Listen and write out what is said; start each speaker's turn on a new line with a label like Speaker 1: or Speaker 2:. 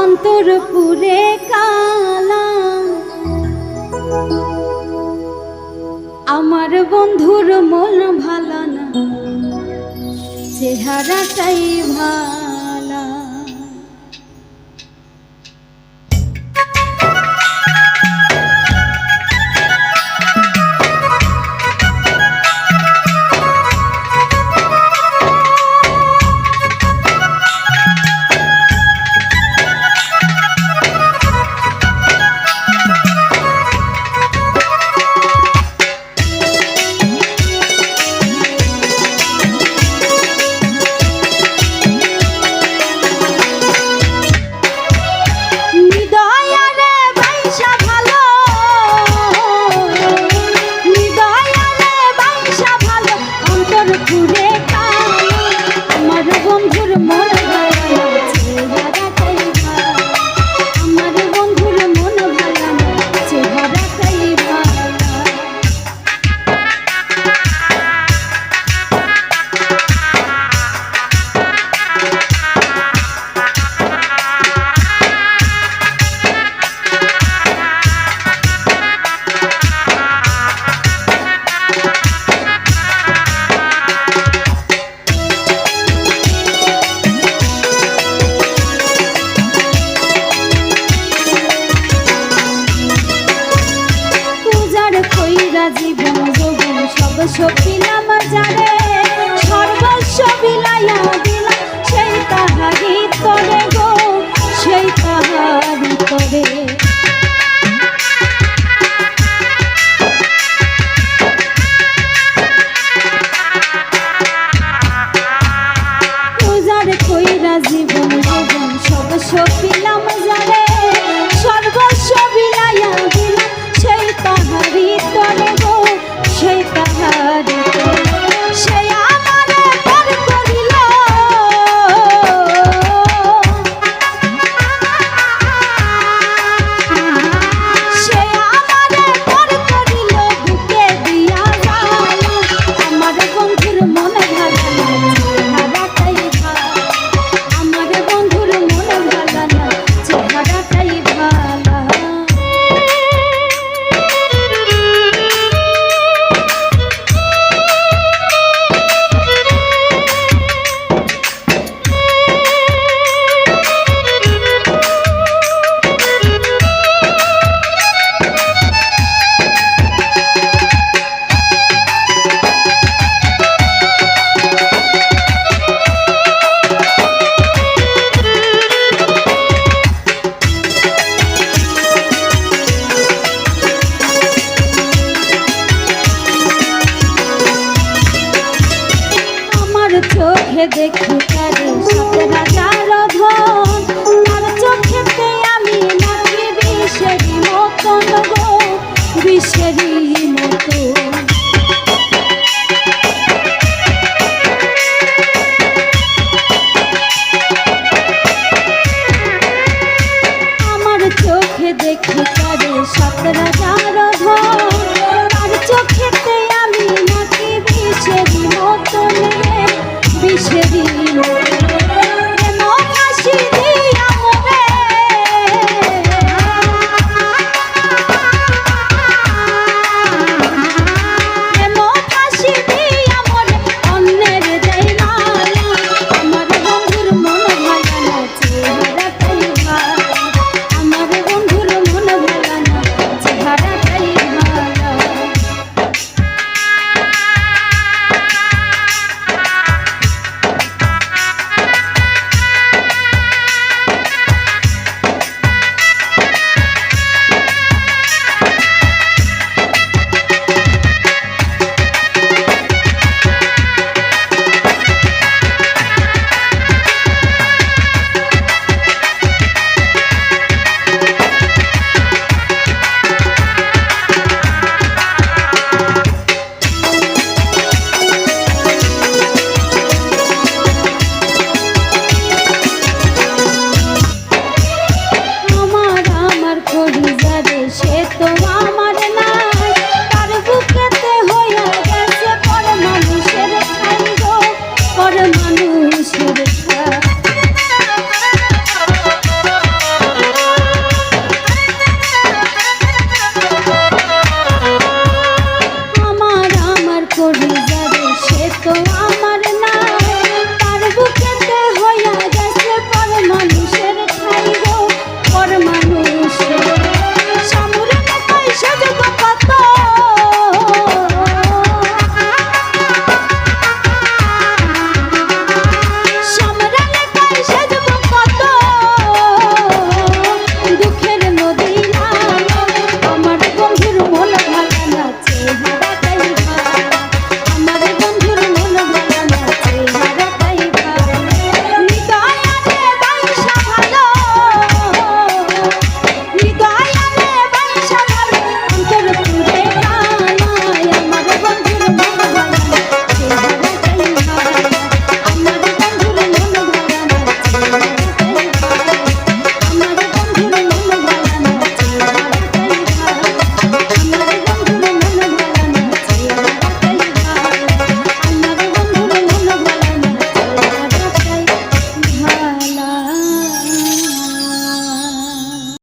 Speaker 1: অন্তরপুরে কালা আমার বন্ধুর মন ভালো না, চেহারাটাই ভালা। জীবন যৌবন সব সপিলাম যারে, সর্বস্ব বিলাইয়া দিলাম সেই তাহারি তরে গো, সেই তাহারি তরে। পূজার কইরা জীবন যৌবন সব সপিলাম যারে, সর্বস্ব বিলাইয়া দিলাম সেই তাহারি তরে গো, সেই তাহারি তরে। সেই আমারে পর করিল, সেই আমারে পর করিল বুকে দিয়া যায়। আমার বন্ধুর মন ভালো না, চেহারাটাই ভালো। আমার বন্ধুর মন ভালো না, চেহারাটাই ভালো। চোখে দেখি তারে 17,000 ধন, তার চোখেতে আমি নাকি বিষেরই মতন গো, বিষেরই মতন। আমার চোখে দেখি তারে 17,000 ধন,